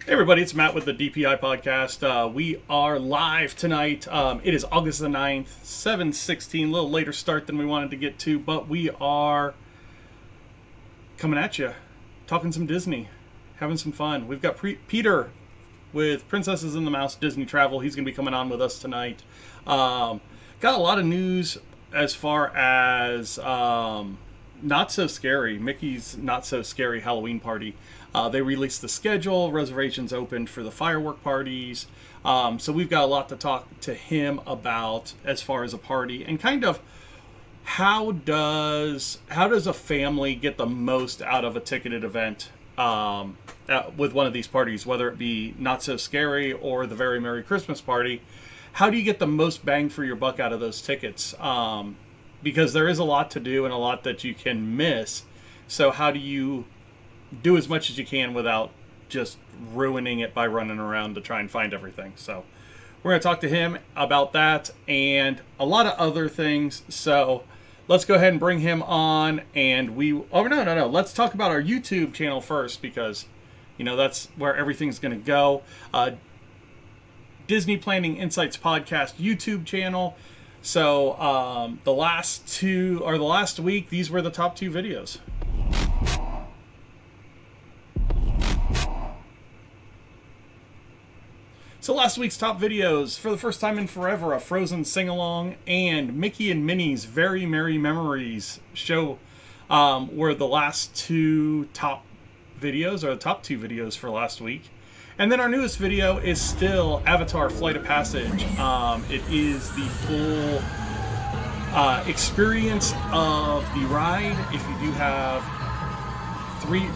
Hey everybody, it's Matt with the DPI podcast. We are live tonight. It is August the 9th, 7:16, a little later start than we wanted to get to, but we are coming at you, talking some Disney, having some fun. We've got Peter with Princesses and the Mouse Disney Travel. He's going to be coming on with us tonight. Got a lot of news as far as Not So Scary, Mickey's Not So Scary Halloween Party. They released the schedule, reservations opened for the firework parties. So we've got a lot to talk to him about as far as a party and kind of how does a family get the most out of a ticketed event with one of these parties, whether it be Not So Scary or the Very Merry Christmas Party. How do you get the most bang for your buck out of those tickets? Because there is a lot to do and a lot that you can miss. So how do you do as much as you can without just ruining it by running around to try and find everything? So we're going to talk to him about that and a lot of other things. So let's go ahead and bring him on. And no. Let's talk about our YouTube channel first, because, you know, that's where everything's going to go. Disney Planning Insights Podcast YouTube channel. So the last week, these were the top two videos. So last week's top videos, for the first time in forever, a Frozen sing-along and Mickey and Minnie's Very Merry Memories show were the last two top videos, or the top two videos for last week. And then our newest video is still Avatar Flight of Passage. It is the full experience of the ride. If you do have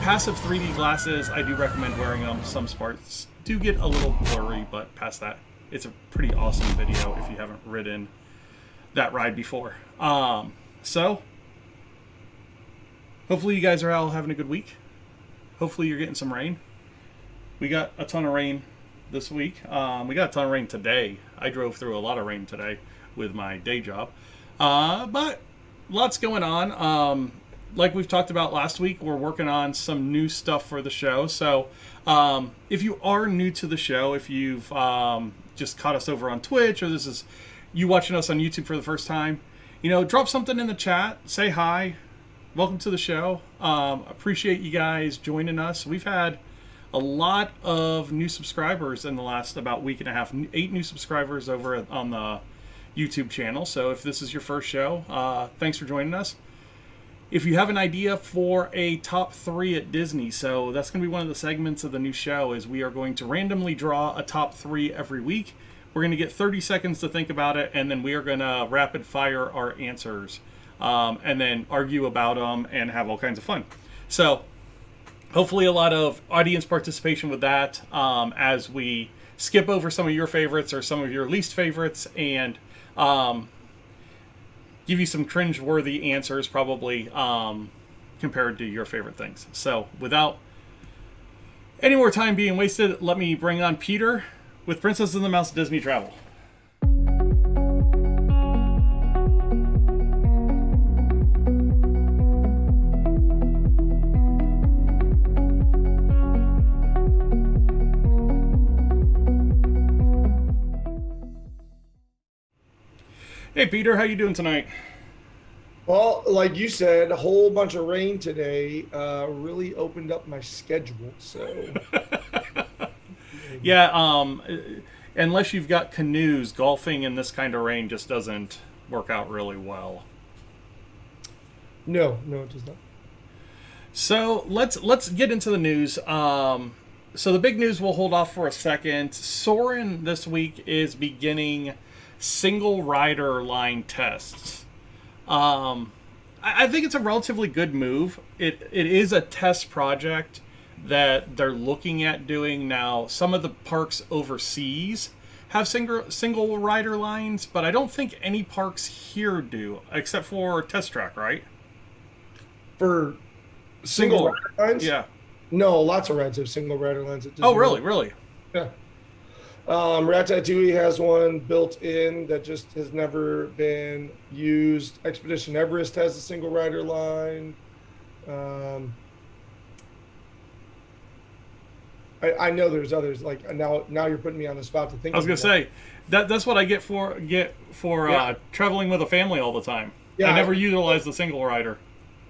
passive 3D glasses, I do recommend wearing them. Some parts do get a little blurry, but past that, it's a pretty awesome video if you haven't ridden that ride before. So hopefully you guys are all having a good week. Hopefully you're getting some rain. We got a ton of rain this week. We got a ton of rain today. I drove through a lot of rain today with my day job. But lots going on. Like we've talked about last week, we're working on some new stuff for the show. So if you are new to the show, if you've just caught us over on Twitch, or this is you watching us on YouTube for the first time, you know, drop something in the chat. Say hi. Welcome to the show. Appreciate you guys joining us. We've had a lot of new subscribers in the last about week and a half. 8 new subscribers over on the YouTube channel. So if this is your first show, thanks for joining us. If you have an idea for a top 3 at Disney, so that's going to be one of the segments of the new show, is we are going to randomly draw a top 3 every week. We're going to get 30 seconds to think about it, and then we are going to rapid fire our answers, and then argue about them and have all kinds of fun. So hopefully a lot of audience participation with that, as we skip over some of your favorites or some of your least favorites, and give you some cringe-worthy answers, probably, compared to your favorite things. So without any more time being wasted, let me bring on Peter with Princess and the Mouse Disney Travel. Hey Peter, how you doing tonight? Well, like you said, a whole bunch of rain today really opened up my schedule. So, yeah, unless you've got canoes, golfing in this kind of rain just doesn't work out really well. No, it does not. So let's get into the news. So the big news we'll hold off for a second. Soarin' this week is beginning single rider line tests. I think it's a relatively good move. It is a test project that they're looking at doing now. Some of the parks overseas have single rider lines, but I don't think any parks here do, except for Test Track, right? For single rider lines? Yeah. No, lots of rides have single rider lines at Disney. Oh, really? Yeah. Ratatouille has one built in that just has never been used. Expedition Everest has a single rider line. I know there's others. Like now you're putting me on the spot to think. I was gonna say that's what I get for Yeah. traveling with a family all the time. I Yeah, never utilize the single rider.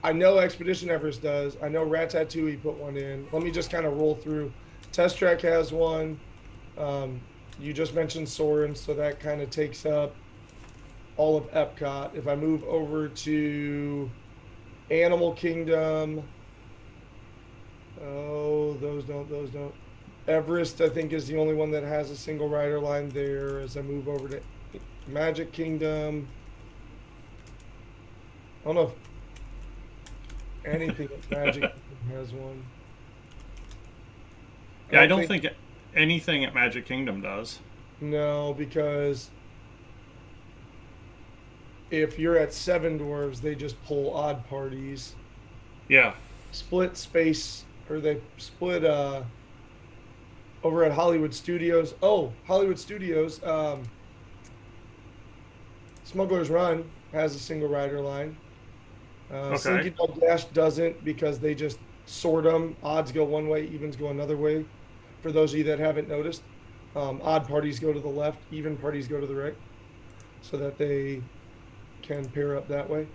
I know Expedition Everest does. I know Ratatouille put one in. Let me just kind of roll through. Test Track has one. Um, you just mentioned Soarin', so that kind of takes up all of Epcot. If I move over to Animal Kingdom, oh, those don't. Everest, I think, is the only one that has a single rider line there. As I move over to Magic Kingdom, I don't know if anything at Magic Kingdom has one. Yeah, I don't think anything at Magic Kingdom does. No, because if you're at Seven Dwarves, they just pull odd parties. Yeah. Split space, or they split over at Hollywood Studios. Oh, Hollywood Studios, Smuggler's Run has a single rider line. Okay. Slinky Dog Dash doesn't, because they just sort them. Odds go one way, evens go another way. For those of you that haven't noticed, odd parties go to the left, even parties go to the right, so that they can pair up that way.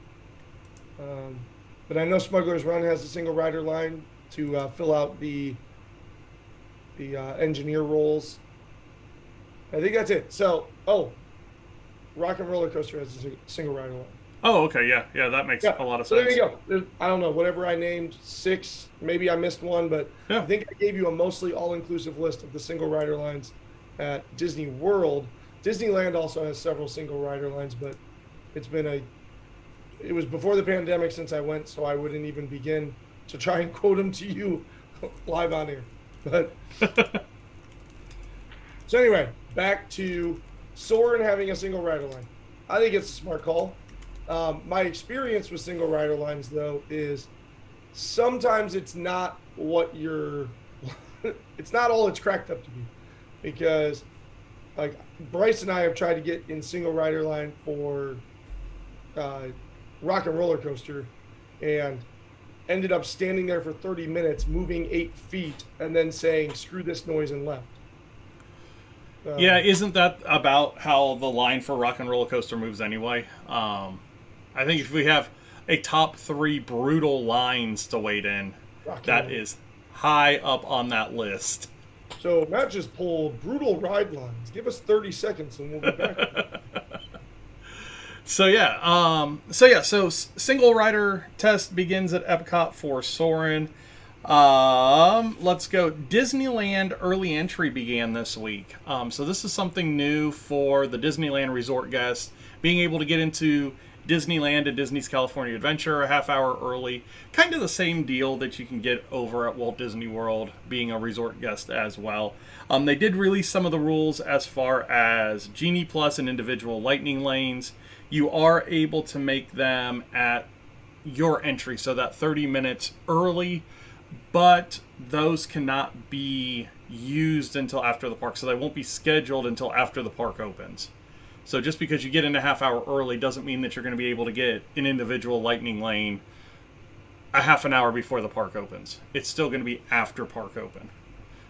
But I know Smuggler's Run has a single rider line to fill out the engineer roles. I think that's it. So, Rock and Roller Coaster has a single rider line. Oh, okay, yeah, that makes a lot of So sense. there you go. I don't know, whatever I named, 6, maybe I missed one, but Yeah. I think I gave you a mostly all-inclusive list of the single rider lines at Disney World. Disneyland also has several single rider lines, but it was before the pandemic since I went, so I wouldn't even begin to try and quote them to you live on air. But so anyway, back to Soarin' having a single rider line. I think it's a smart call. My experience with single rider lines, though, is sometimes it's not what it's not all it's cracked up to be, because like Bryce and I have tried to get in single rider line for Rock and Roller Coaster, and ended up standing there for 30 minutes, moving 8 feet, and then saying, "Screw this noise," and left. Yeah, isn't that about how the line for Rock and Roller Coaster moves anyway? I think if we have a top 3 brutal lines to wait in, that is high up on that list. So Matt just pulled brutal ride lines. Give us 30 seconds and we'll be back. So single rider test begins at Epcot for Soarin'. Let's go. Disneyland early entry began this week. So this is something new for the Disneyland resort guests, being able to get into Disneyland and Disney's California Adventure a half hour early. Kind of the same deal that you can get over at Walt Disney World, being a resort guest as well. They did release some of the rules as far as Genie Plus and individual lightning lanes. You are able to make them at your entry, so that 30 minutes early, but those cannot be used until after the park, so they won't be scheduled until after the park opens. So just because you get in a half hour early doesn't mean that you're going to be able to get an individual lightning lane a half an hour before the park opens. It's still going to be after park open.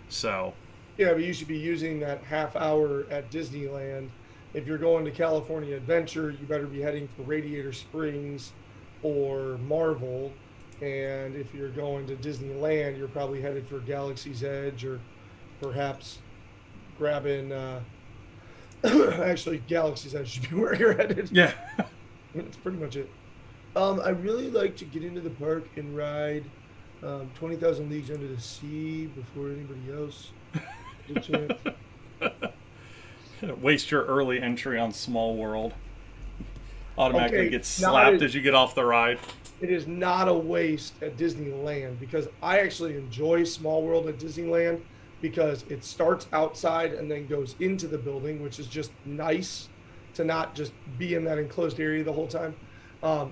So Yeah, but you should be using that half hour at Disneyland. If you're going to California Adventure, you better be heading for Radiator Springs or Marvel. And if you're going to Disneyland, you're probably headed for Galaxy's Edge, or perhaps grabbing actually Galaxy's Edge should be where you're headed. yeah. That's pretty much it. I really like to get into the park and ride 20,000 Leagues Under the Sea before anybody else gets a chance. Waste your early entry on Small World. Automatically Okay, gets slapped as you get off the ride. It is not a waste at Disneyland, because I actually enjoy Small World at Disneyland, because it starts outside and then goes into the building, which is just nice to not just be in that enclosed area the whole time. So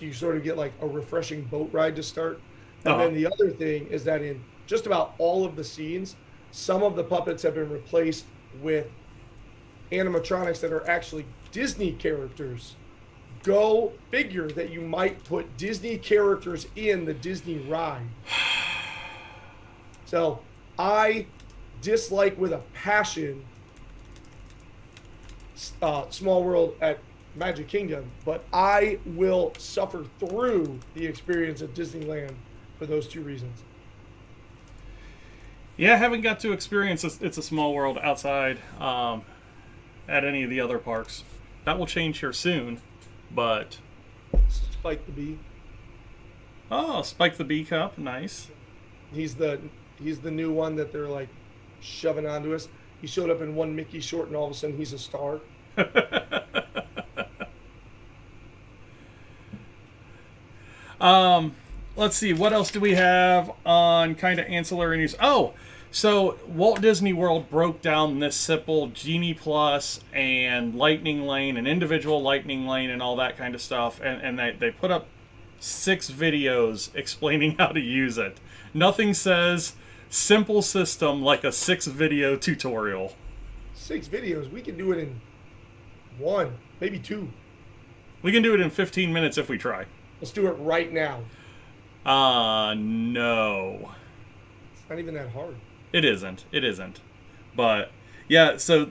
you sort of get like a refreshing boat ride to start. And then the other thing is that in just about all of the scenes, some of the puppets have been replaced with animatronics that are actually Disney characters. Go figure that you might put Disney characters in the Disney ride. So I dislike with a passion Small World at Magic Kingdom, but I will suffer through the experience at Disneyland for those two reasons. Yeah, I haven't got to experience It's a Small World outside at any of the other parks. That will change here soon, but... Spike the Bee. Oh, Spike the Bee Cup, nice. He's the new one that they're like shoving onto us. He showed up in one Mickey short, and all of a sudden he's a star. Let's see, what else do we have on kind of ancillary news? Oh, so Walt Disney World broke down this simple Genie Plus and Lightning Lane and individual Lightning Lane and all that kind of stuff, and they put up 6 videos explaining how to use it. Nothing says simple system like a 6-video tutorial. 6 videos? We can do it in 1, maybe 2. We can do it in 15 minutes if we try. Let's do it right now. No. It's not even that hard. It isn't. But, yeah, so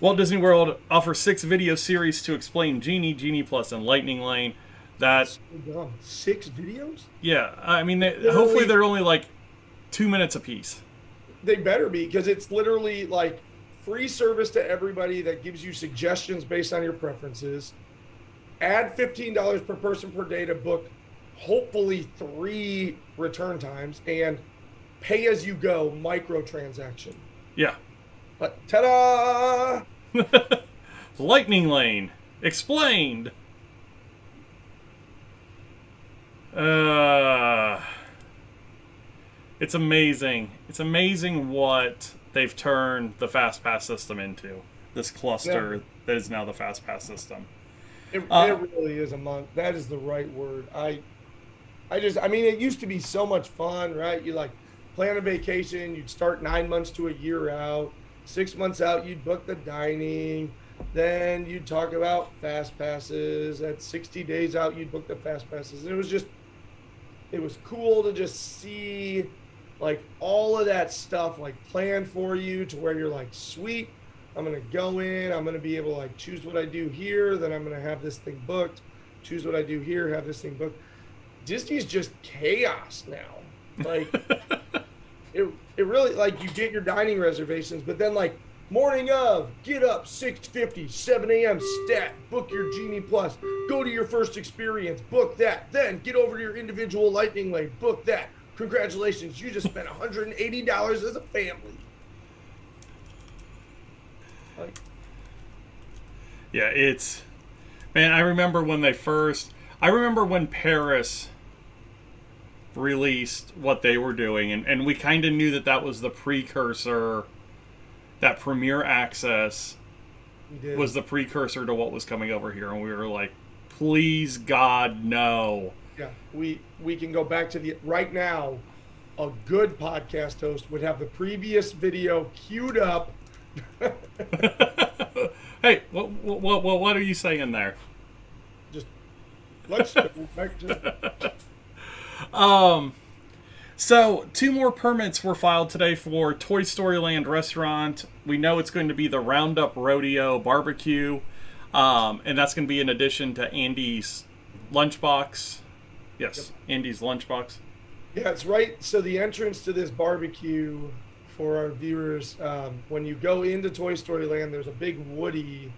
Walt Disney World offers 6 video series to explain Genie, Genie Plus, and Lightning Lane. That's so dumb. 6 videos? Yeah, I mean, hopefully they're only like 2 minutes apiece. They better be, because it's literally like free service to everybody that gives you suggestions based on your preferences. Add $15 per person per day to book hopefully 3 return times, and pay as you go microtransaction. Yeah. But ta-da! Lightning Lane explained. It's amazing. It's amazing what they've turned the Fast Pass system into. This cluster that is now the Fast Pass system. It really is that is the right word. I mean, it used to be so much fun, right? You like plan a vacation, you'd start 9 months to a year out. 6 months out, you'd book the dining. Then you'd talk about fast passes. At 60 days out, you'd book the fast passes. And it was cool to just see like all of that stuff like planned for you to where you're like, sweet, I'm going to go in, I'm going to be able to like choose what I do here, then I'm going to have this thing booked, choose what I do here, have this thing booked. Disney's just chaos now. Like it really, like, you get your dining reservations, but then like morning of, get up 6:50, 7 a.m. stat, book your Genie Plus, go to your first experience, book that, then get over to your individual Lightning Lane, book that. Congratulations, you just spent $180 as a family. Like, yeah, man, I remember when Paris released what they were doing, and we kind of knew that was the precursor, that Premier Access was the precursor to what was coming over here, and we were like, please God, no. Yeah, we can go back to right now, a good podcast host would have the previous video queued up. Hey, what are you saying there? Just let's go back to So 2 more permits were filed today for Toy Story Land restaurant. We know it's going to be the Roundup Rodeo barbecue, and that's going to be in addition to Andy's Lunchbox. Yes, yep. Andy's Lunchbox. Yeah, it's right. So the entrance to this barbecue for our viewers, when you go into Toy Story Land, there's a big Woody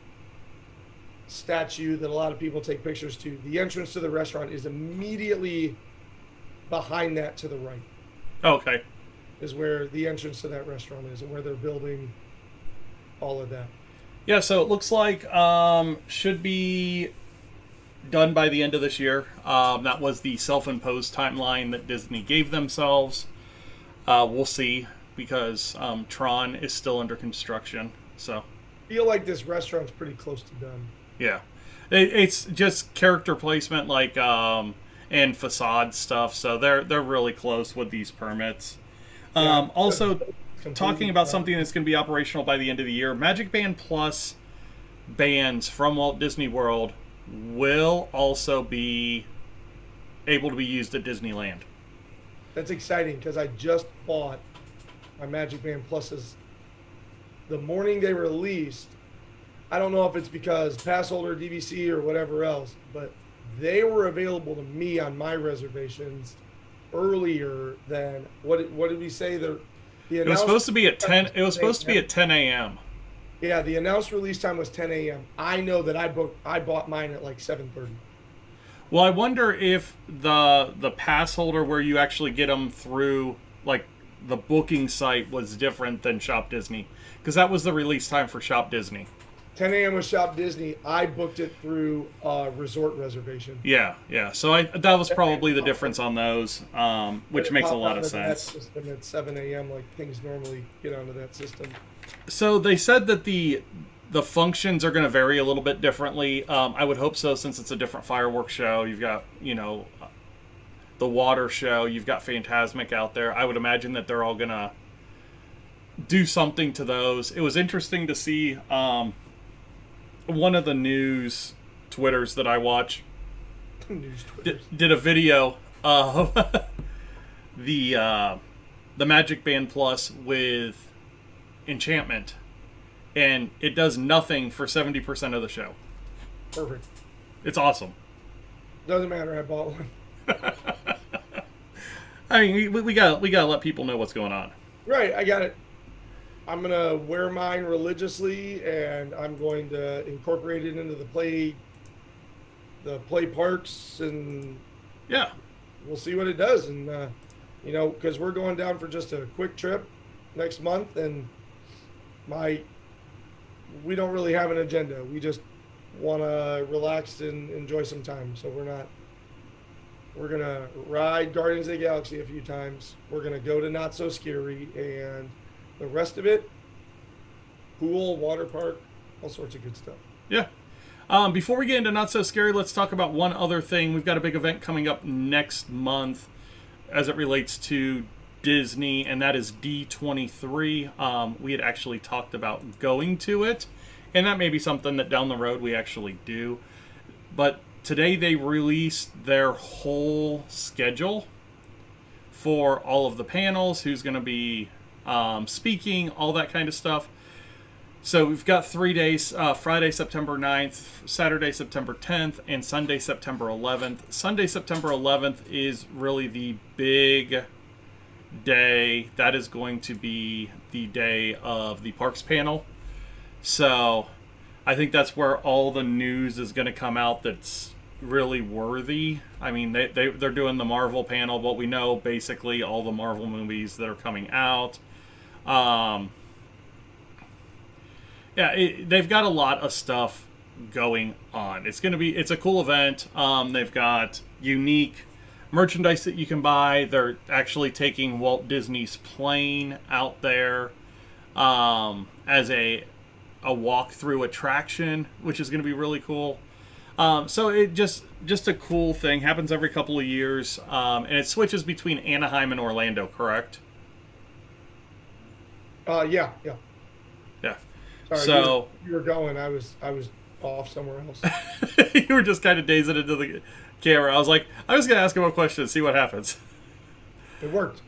statue that a lot of people take pictures to. The entrance to the restaurant is immediately behind that to the right. Okay. Is where the entrance to that restaurant is, and where they're building all of that. Yeah, so it looks like should be done by the end of this year. That was the self-imposed timeline that Disney gave themselves. We'll see, because Tron is still under construction. So I feel like this restaurant's pretty close to done. Yeah, it's just character placement, like and facade stuff. So they're really close with these permits. Yeah, also, talking about something that's going to be operational by the end of the year, Magic Band Plus bands from Walt Disney World will also be able to be used at Disneyland. That's exciting, because I just bought my Magic Band Pluses. The morning they released, I don't know if it's because pass holder, DVC, or whatever else, but they were available to me on my reservations earlier than what did we say? It was supposed to be at 10. It was supposed to be at 10 a.m. Yeah, the announced release time was 10 a.m. I know that I bought mine at like 7:30. Well, I wonder if the pass holder where you actually get them through like the booking site was different than Shop Disney, because that was the release time for Shop Disney. 10 a.m. was Shop Disney. I booked it through resort reservation. Yeah. So that was probably the difference on those, which makes a lot of sense. That system at 7 a.m. like things normally get onto that system. So they said that the functions are going to vary a little bit differently. I would hope so, since it's a different fireworks show. You've got, the water show. You've got Fantasmic out there. I would imagine that they're all going to do something to those. It was interesting to see one of the news Twitters that I watch did a video of the Magic Band Plus with Enchantment, and it does nothing for 70% of the show. Perfect. It's awesome. Doesn't matter. I bought one. I mean, we gotta let people know what's going on. Right. I got it. I'm gonna wear mine religiously, and I'm going to incorporate it into the play parks, and Yeah. we'll see what it does. And because we're going down for just a quick trip next month, and we don't really have an agenda. We just want to relax and enjoy some time. So we're gonna ride Guardians of the Galaxy a few times. We're gonna go to Not So Scary, and the rest of it, pool, water park, all sorts of good stuff. Yeah. Before we get into Not So Scary, let's talk about one other thing. We've got a big event coming up next month as it relates to Disney, and that is D23. We had actually talked about going to it, and that may be something that down the road we actually do. But today they released their whole schedule for all of the panels, who's going to be speaking, all that kind of stuff. So we've got 3 days, Friday, September 9th, Saturday, September 10th, and Sunday, September 11th. Sunday, September 11th is really the big day. That is going to be the day of the parks panel. So I think that's where all the news is going to come out that's really worthy. I mean, they're doing the Marvel panel, but we know basically all the Marvel movies that are coming out. They've got a lot of stuff going on. It's a cool event. They've got unique merchandise that you can buy. They're actually taking Walt Disney's plane out there as a walk-through attraction, which is going to be really cool. So it just a cool thing. Happens every couple of years, and it switches between Anaheim and Orlando, correct? Yeah. Yeah. Sorry, So you were going. I was off somewhere else. you were just kind of dazing into the camera. I was like, I was going to ask him a question and see what happens. It worked.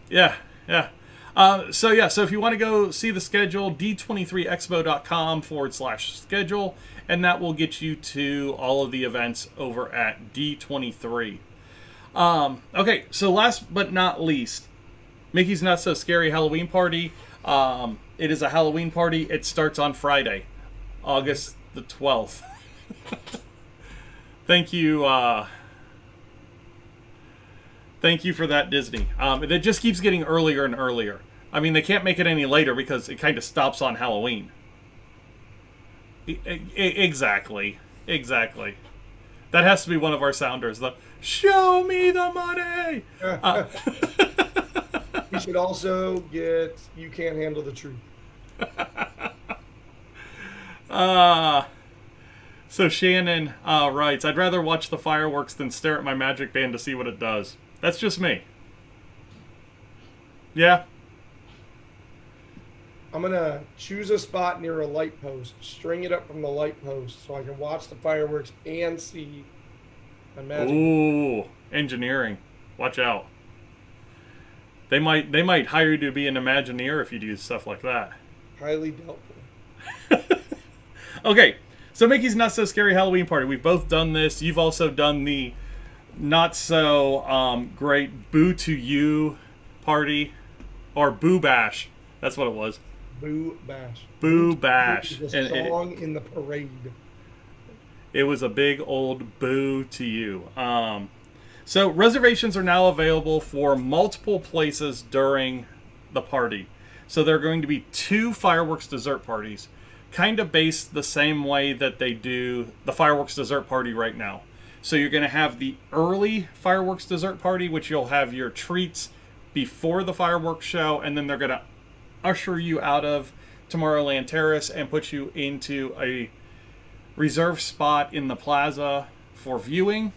Yeah. So if you want to go see the schedule, d23expo.com/schedule, and that will get you to all of the events over at D23. Okay, so last but not least, Mickey's Not So Scary Halloween Party. It is a Halloween party. It starts on Friday, August the 12th. Thank you. Thank you for that, Disney. It just keeps getting earlier and earlier. I mean, they can't make it any later because it kind of stops on Halloween. Exactly. That has to be one of our sounders. The "Show me the money." We should also get "You Can't Handle the Truth." So Shannon writes, "I'd rather watch the fireworks than stare at my Magic Band to see what it does." That's just me. Yeah. I'm going to choose a spot near a light post, string it up from the light post so I can watch the fireworks and see my Magic. Ooh, engineering. Watch out. They might hire you to be an Imagineer if you do stuff like that. Highly doubtful. Okay, so Mickey's Not So Scary Halloween Party. We've both done this. You've also done the not so great Boo to You party, or Boo Bash. That's what it was. Boo Bash. Boo Bash. The song in the parade. It was a big old boo to you. So reservations are now available for multiple places during the party. So there are going to be 2 fireworks dessert parties, kind of based the same way that they do the fireworks dessert party right now. So you're going to have the early fireworks dessert party, which you'll have your treats before the fireworks show, and then they're going to usher you out of Tomorrowland Terrace and put you into a reserved spot in the plaza for viewing.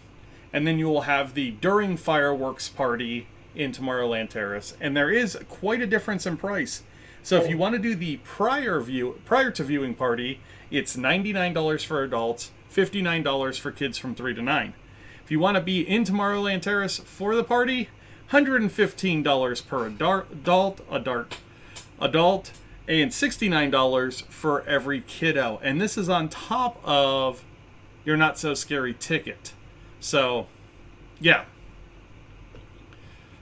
And then you will have the during fireworks party in Tomorrowland Terrace. And there is quite a difference in price. So if you want to do the prior to viewing party, it's $99 for adults, $59 for kids from 3 to 9. If you want to be in Tomorrowland Terrace for the party, $115 per adult, and $69 for every kiddo. And this is on top of your Not So Scary ticket. So, yeah.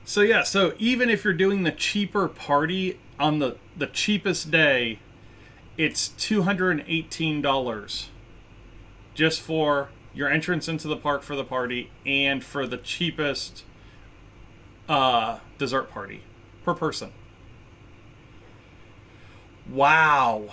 So even if you're doing the cheaper party on the cheapest day, it's $218 just for your entrance into the park for the party and for the cheapest dessert party per person. Wow.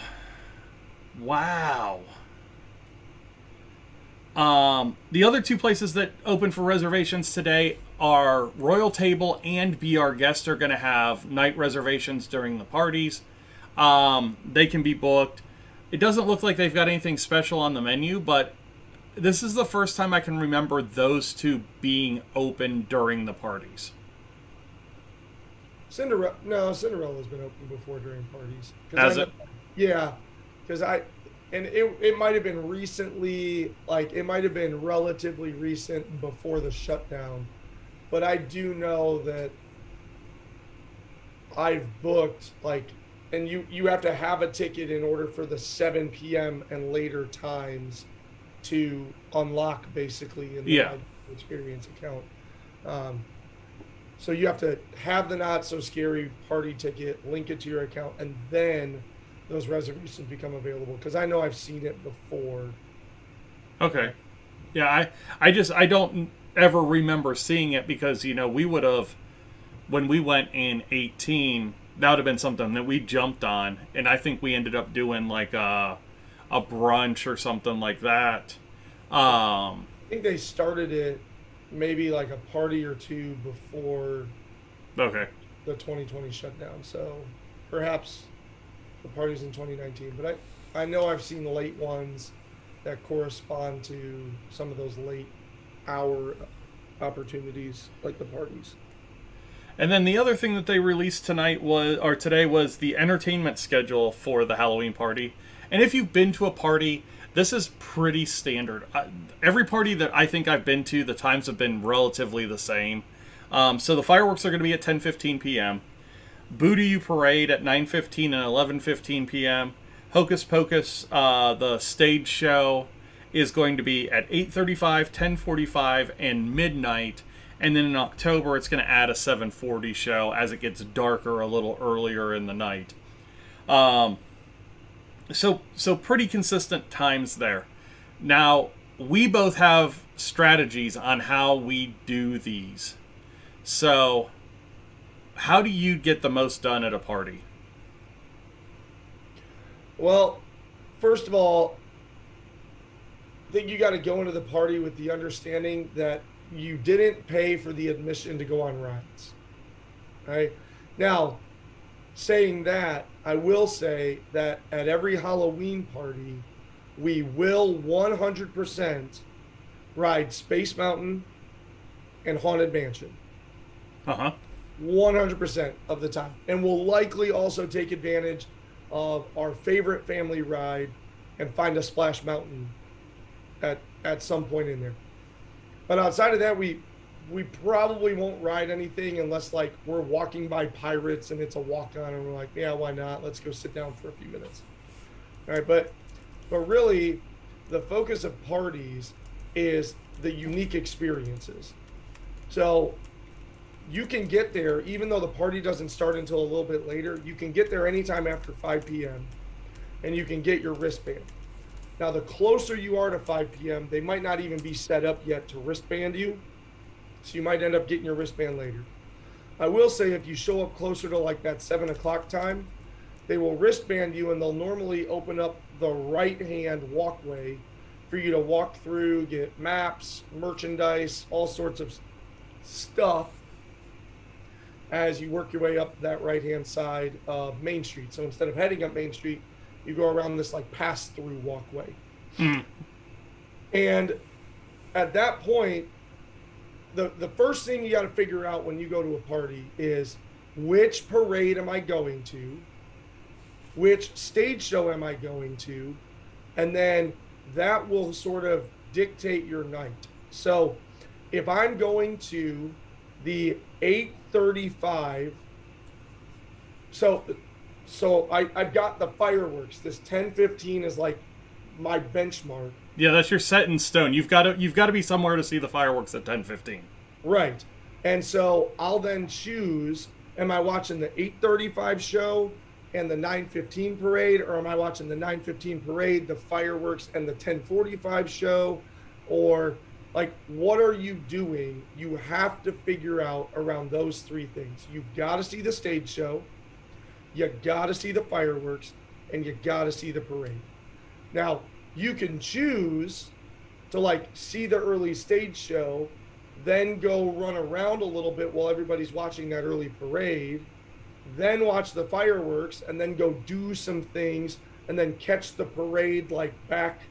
The other 2 places that open for reservations today are Royal Table and Be Our Guest are going to have night reservations during the parties. They can be booked. It doesn't look like they've got anything special on the menu, but this is the first time I can remember those 2 being open during the parties. Cinderella's been open before during parties. Has it? Yeah, because it might have been recently, like it might have been relatively recent before the shutdown, but I do know that I've booked and you have to have a ticket in order for the 7 p.m. and later times to unlock basically in the experience account. So you have to have the Not So Scary party ticket, link it to your account, and then those reservations become available. Because I know I've seen it before. Okay. Yeah, I don't ever remember seeing it because, we would have, when we went in 2018, that would have been something that we jumped on. And I think we ended up doing like a brunch or something like that. I think they started it maybe like a party or 2 before the 2020 shutdown. So perhaps the party's in 2019. But I know I've seen late ones that correspond to some of those late hour opportunities like the parties. And then the other thing that they released today was the entertainment schedule for the Halloween party. And if you've been to a party, this is pretty standard. Every party that I think I've been to, the times have been relatively the same. So the fireworks are going to be at 10:15 p.m. Boo to You Parade at 9:15 and 11:15 p.m. Hocus Pocus, the stage show, is going to be at 8:35, 10:45, and midnight. And then in October, it's going to add a 7:40 show as it gets darker a little earlier in the night. So pretty consistent times there. Now, we both have strategies on how we do these. So, how do you get the most done at a party? Well, first of all, I think you got to go into the party with the understanding that you didn't pay for the admission to go on rides. Right? Now, saying that, I will say that at every Halloween party, we will 100% ride Space Mountain and Haunted Mansion. 100% of the time. And we'll likely also take advantage of our favorite family ride and find a Splash Mountain at some point in there. But outside of that, we we probably won't ride anything unless like we're walking by Pirates and it's a walk on and we're like, yeah, why not? Let's go sit down for a few minutes. All right, but really the focus of parties is the unique experiences. So you can get there even though the party doesn't start until a little bit later. You can get there anytime after 5 p.m. and you can get your wristband. Now, the closer you are to 5 p.m., they might not even be set up yet to wristband you. So you might end up getting your wristband later. I will say if you show up closer to like that 7 o'clock time, they will wristband you and they'll normally open up the right-hand walkway for you to walk through, get maps, merchandise, all sorts of stuff as you work your way up that right-hand side of Main Street. So instead of heading up Main Street, you go around this like pass-through walkway. And at that point, the first thing you got to figure out when you go to a party is which parade am I going to? Which stage show am I going to? And then that will sort of dictate your night. So if I'm going to the 8:35, so I've got the fireworks. This 10:15 is like my benchmark. Yeah, that's your set in stone. You've got to be somewhere to see the fireworks at 10:15. Right. And so I'll then choose, am I watching the 8:35 show and the 9:15 parade, or am I watching the 9:15 parade, the fireworks, and the 10:45 show? Or like, what are you doing? You have to figure out around those three things. You've got to see the stage show, you got to see the fireworks, and you got to see the parade. Now, you can choose to like see the early stage show, then go run around a little bit while everybody's watching that early parade, then watch the fireworks, and then go do some things, and then catch the parade like back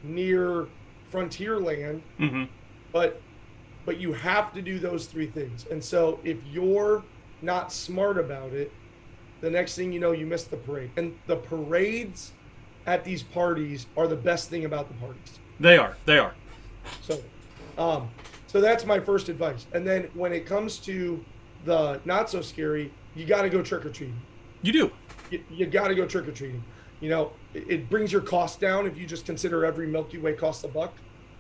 near Frontierland. But you have to do those three things. And so if you're not smart about it, the next thing you know, you miss the parade. And the parades at these parties are the best thing about the parties. They are. So that's my first advice. And then when it comes to the not so scary, you got to go trick-or-treating. You do. You got to go trick-or-treating. You know, it brings your cost down if you just consider every Milky Way costs $1.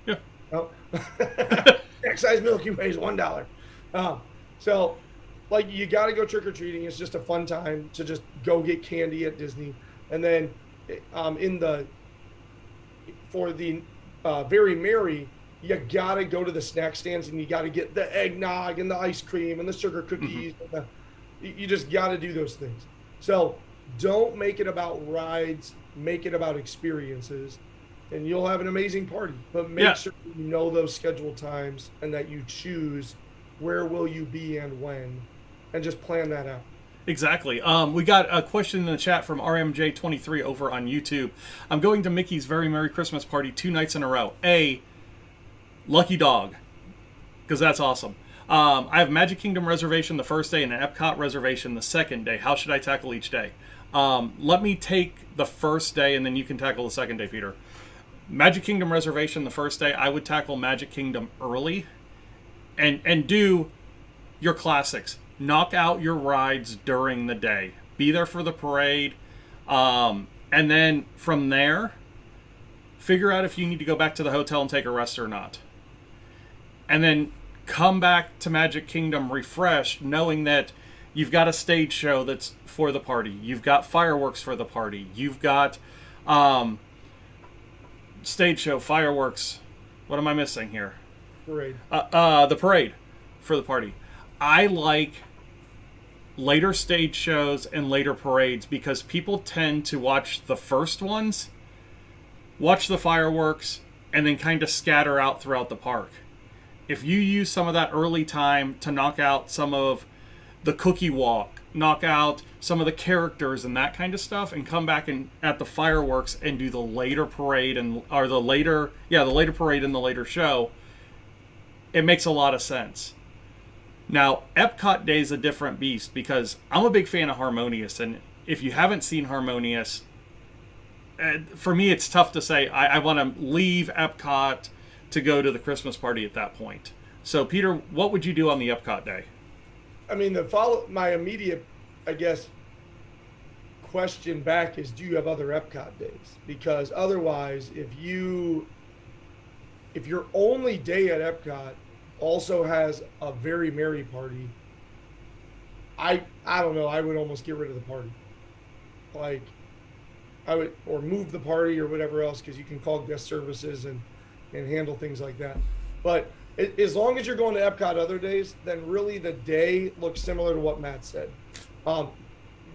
Yeah. Oh. Excise Milky Way is $1. So, like, you got to go trick-or-treating. It's just a fun time to just go get candy at Disney. And then for the Very Merry, you got to go to the snack stands and you got to get the eggnog and the ice cream and the sugar cookies. And you just got to do those things. So don't make it about rides, make it about experiences, and you'll have an amazing party. But make sure you know those scheduled times and that you choose where will you be and when, and just plan that out. Exactly. We got a question in the chat from RMJ23 over on YouTube. I'm going to Mickey's Very Merry Christmas Party 2 nights in a row. Lucky dog, because that's awesome. I have Magic Kingdom reservation the first day and an Epcot reservation the second day. How should I tackle each day? Let me take the first day and then you can tackle the second day, Peter. Magic Kingdom reservation the first day, I would tackle Magic Kingdom early and do your classics. Knock out your rides during the day. Be there for the parade. And then from there, figure out if you need to go back to the hotel and take a rest or not. And then come back to Magic Kingdom refreshed, knowing that you've got a stage show that's for the party. You've got fireworks for the party. You've got stage show, fireworks. What am I missing here? Parade. The parade for the party. I like later stage shows and later parades because people tend to watch the first ones, watch the fireworks, and then kind of scatter out throughout the park. If you use some of that early time to knock out some of the cookie walk, knock out some of the characters and that kind of stuff, and come back at the fireworks and do the later parade the later parade and the later show, it makes a lot of sense. Now, Epcot Day is a different beast because I'm a big fan of Harmonious, and if you haven't seen Harmonious, for me it's tough to say I want to leave Epcot to go to the Christmas party at that point. So, Peter, what would you do on the Epcot day? I mean, my immediate, I guess, question back is, do you have other Epcot days? Because otherwise, if your only day at Epcot also has a very merry party, I don't know, I would almost get rid of the party. Like, I would, or move the party or whatever else, because you can call guest services and handle things like that. But as long as you're going to Epcot other days, then really the day looks similar to what Matt said.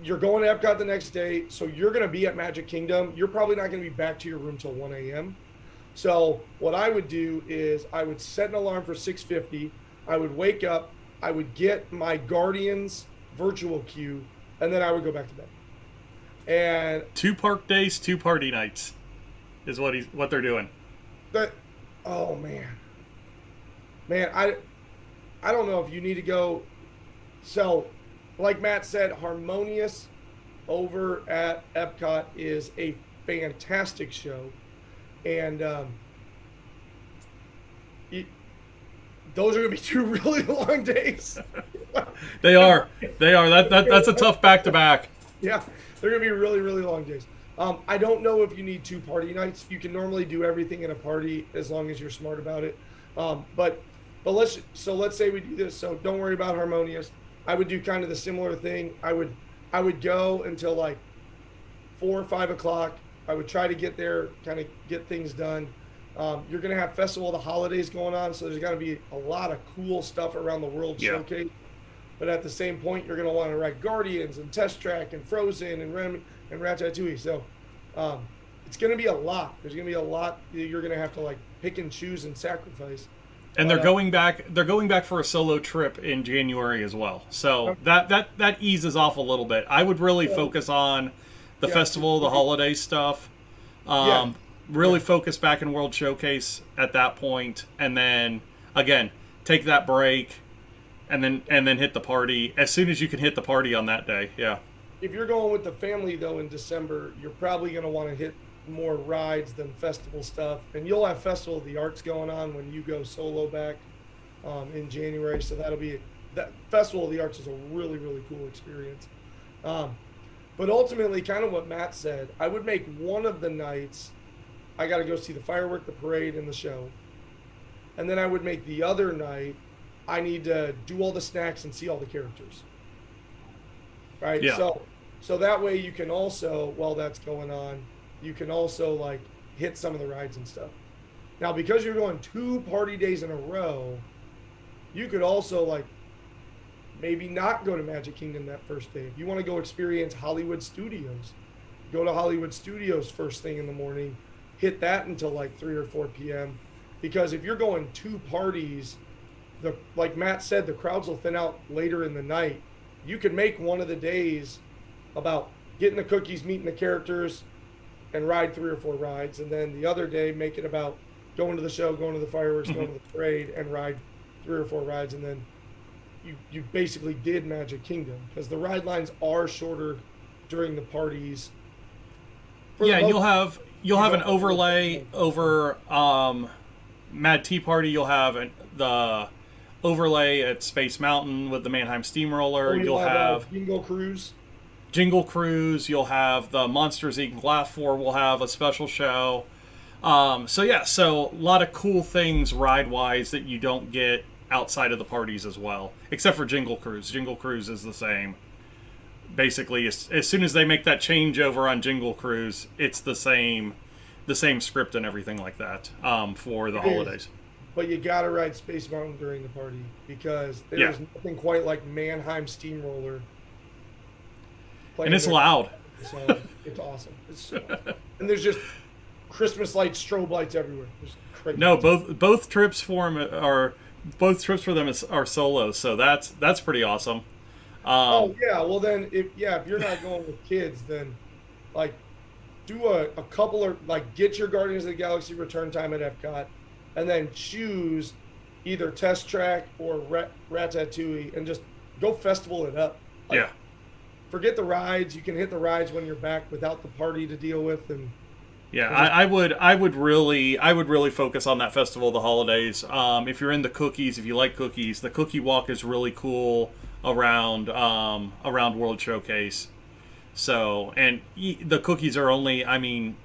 You're going to Epcot the next day, so you're going to be at Magic Kingdom. You're probably not going to be back to your room till 1 a.m. So what I would do is I would set an alarm for 6:50. I would wake up. I would get my Guardians virtual queue, and then I would go back to bed. And 2 park days, 2 party nights is what they're doing. But, oh man, I don't know if you need to go. So, like Matt said, Harmonious over at Epcot is a fantastic show, and those are going to be 2 really long days. They are. That's a tough back-to-back. Yeah, they're going to be really, really long days. I don't know if you need 2 party nights. You can normally do everything in a party as long as you're smart about it. But let's say we do this. So don't worry about Harmonious. I would do kind of the similar thing. I would go until like 4 or 5 o'clock. I would try to get there, kind of get things done. You're going to have Festival of the Holidays going on, so there's got to be a lot of cool stuff around the World Showcase. But at the same point, you're going to want to ride Guardians and Test Track and Frozen and Ratatouille. So it's going to be a lot. There's going to be a lot you're going to have to like pick and choose and sacrifice. And they're going back. They're going back for a solo trip in January as well. So that eases off a little bit. I would really focus on the festival, the holiday stuff. Really focus back in World Showcase at that point, and then again take that break, and then hit the party as soon as you can hit the party on that day. Yeah. If you're going with the family though in December, you're probably going to want to hit more rides than festival stuff, and you'll have Festival of the Arts going on when you go solo back in January. So that Festival of the Arts is a really, really cool experience. But ultimately, kind of what Matt said, I would make one of the nights I got to go see the firework, the parade, and the show, and then I would make the other night I need to do all the snacks and see all the characters. Right. Yeah. So that way you can also, while that's going on, you can also like hit some of the rides and stuff. Now, because you're going 2 party days in a row, you could also like maybe not go to Magic Kingdom that first day. If you want to go experience Hollywood Studios, go to Hollywood Studios first thing in the morning, hit that until like 3 or 4 p.m. Because if you're going 2 parties, like Matt said, the crowds will thin out later in the night. You could make one of the days about getting the cookies, meeting the characters, and ride 3 or 4 rides, and then the other day make it about going to the show, going to the fireworks, going to the parade, and ride 3 or 4 rides, and then you basically did Magic Kingdom, because the ride lines are shorter during the parties. Yeah, and you'll have an overlay over Mad Tea Party. You'll have the overlay at Space Mountain with the Mannheim Steamroller. You'll have Jingle Cruise. You'll have the Monsters Inc. Laugh For will have a special show. So a lot of cool things ride-wise that you don't get outside of the parties as well, except for Jingle Cruise. Jingle Cruise is the same. Basically, as soon as they make that changeover on Jingle Cruise, it's the same script and everything like that for the holidays. But you got to ride Space Mountain during the party, because there's nothing quite like Mannheim Steamroller. And it's loud. So it's awesome. It's so awesome. And there's just Christmas lights, strobe lights everywhere. No, both trips for them are solos, so that's pretty awesome. Well then if you're not going with kids, then like do a couple of like get your Guardians of the Galaxy return time at Epcot, and then choose either Test Track or Ratatouille, and just go festival it up. Like, forget the rides. You can hit the rides when you're back without the party to deal with, and Yeah, I would really focus on that Festival of the Holidays. If you're into cookies, if you like cookies, the cookie walk is really cool around World Showcase. So, and the cookies are only, I mean,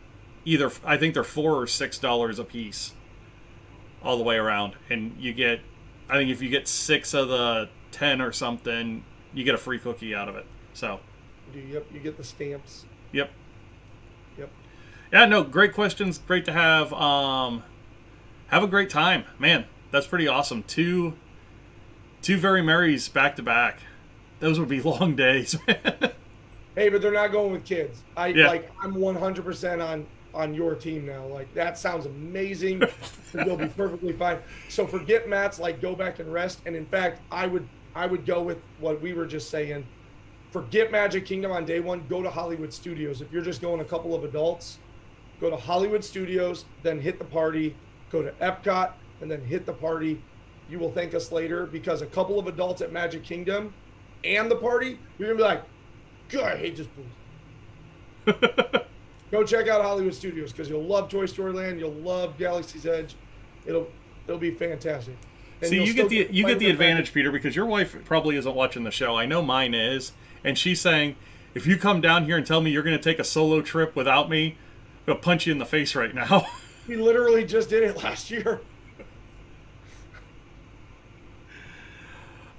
either I think they're $4 or $6 a piece, all the way around, and you get, I think if you get 6 of the 10 or something, you get a free cookie out of it. So, Yep, you get the stamps. yep. Yep. Yeah, no, great questions. Great to have. Have a great time, man. That's pretty awesome. Two very merries back to back. Those would be long days, man. Hey, but they're not going with kids. Yeah. I'm 100% on your team now. Like, that sounds amazing. You'll be perfectly fine. So forget Matt's, like, go back and rest. And in fact, I would go with what we were just saying. Forget Magic Kingdom on day one. Go to Hollywood Studios. If you're just going a couple of adults, go to Hollywood Studios, then hit the party. Go to Epcot, and then hit the party. You will thank us later, because a couple of adults at Magic Kingdom and the party, you're going to be like, God, I hate this place. Go check out Hollywood Studios, because you'll love Toy Story Land. You'll love Galaxy's Edge. It'll be fantastic. And See, you get the advantage, back. Peter, because your wife probably isn't watching the show. I know mine is, and she's saying, if you come down here and tell me you're going to take a solo trip without me, I'm going to punch you in the face right now. We literally just did it last year.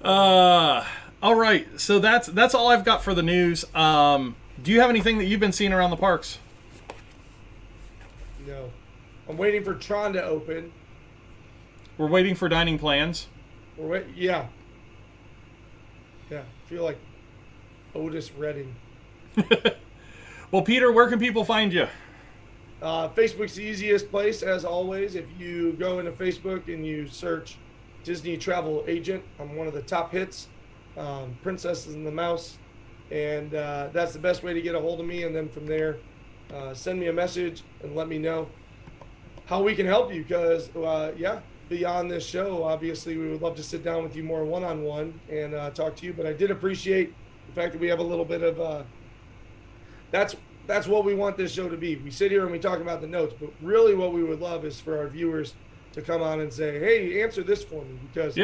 All right, so that's all I've got for the news. Do you have anything that you've been seeing around the parks? No. I'm waiting for Tron to open. We're waiting for dining plans. Yeah. Yeah. I feel like Otis Redding. Well, Peter, where can people find you? Facebook's the easiest place, as always. If you go into Facebook and you search Disney Travel Agent, I'm one of the top hits. Princesses and the Mouse. And that's the best way to get a hold of me. And then from there, send me a message and let me know how we can help you. Because, beyond this show, obviously, we would love to sit down with you more one-on-one and talk to you. But I did appreciate the fact that we have a little bit of that's what we want this show to be. We sit here and we talk about the notes, but really what we would love is for our viewers to come on and say, hey, answer this for me, because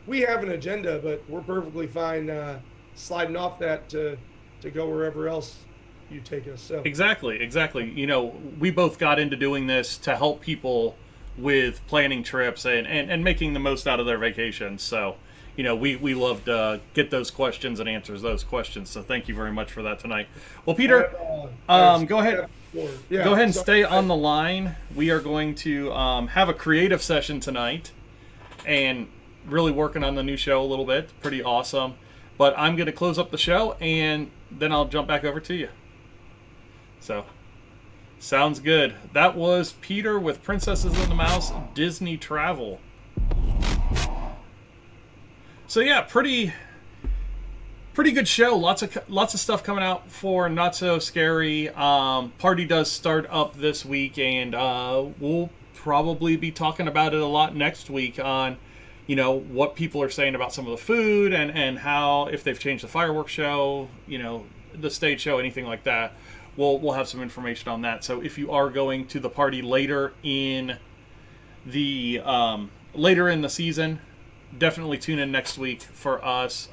we have an agenda, but we're perfectly fine sliding off that to go wherever else you take us. So Exactly. You know, we both got into doing this to help people with planning trips and making the most out of their vacations. So, you know, we love to get those questions and answers those questions. So thank you very much for that tonight. Well, Peter, go ahead. Yeah, Go ahead and stay on the line. We are going to have a creative session tonight and really working on the new show a little bit. Pretty awesome. But I'm going to close up the show, and then I'll jump back over to you. So, sounds good. That was Peter with Princesses and the Mouse Disney Travel. So yeah, pretty good show. Lots of stuff coming out for Not So Scary. Party does start up this week, and we'll probably be talking about it a lot next week on, you know, what people are saying about some of the food and how, if they've changed the fireworks show, you know, the stage show, anything like that. We'll have some information on that. So if you are going to the party later in the season, definitely tune in next week for us,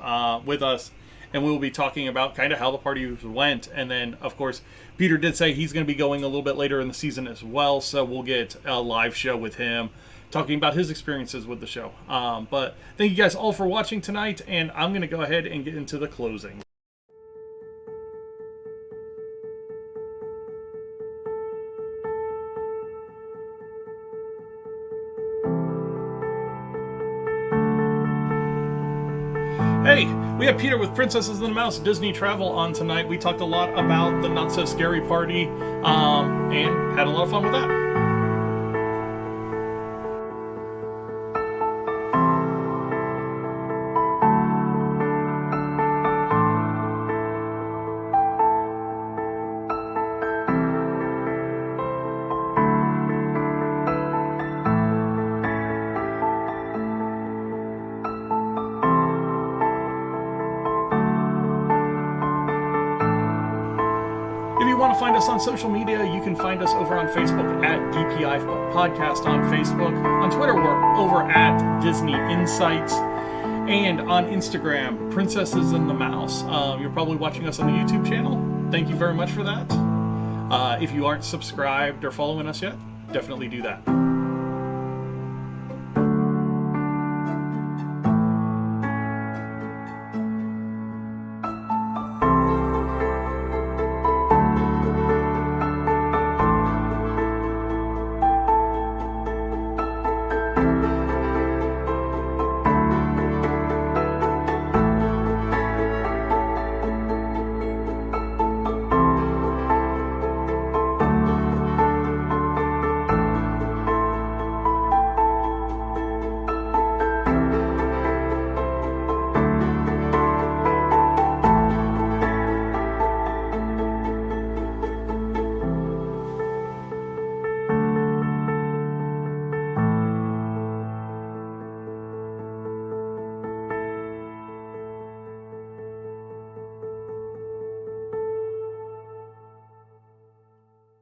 with us, and we'll be talking about kind of how the party went. And then, of course, Peter did say he's going to be going a little bit later in the season as well, so we'll get a live show with him talking about his experiences with the show. But thank you guys all for watching tonight, and I'm going to go ahead and get into the closing. Hey, we have Peter with Princesses and the Mouse Disney Travel on tonight. We talked a lot about the Not So Scary Party, and had a lot of fun with that. want to find us on social media, you can find us over on Facebook at DPI Podcast on Facebook. On Twitter, we're over at Disney Insights. And on Instagram, Princesses and the Mouse. You're probably watching us on the YouTube channel. Thank you very much for that. If you aren't subscribed or following us yet, definitely do that.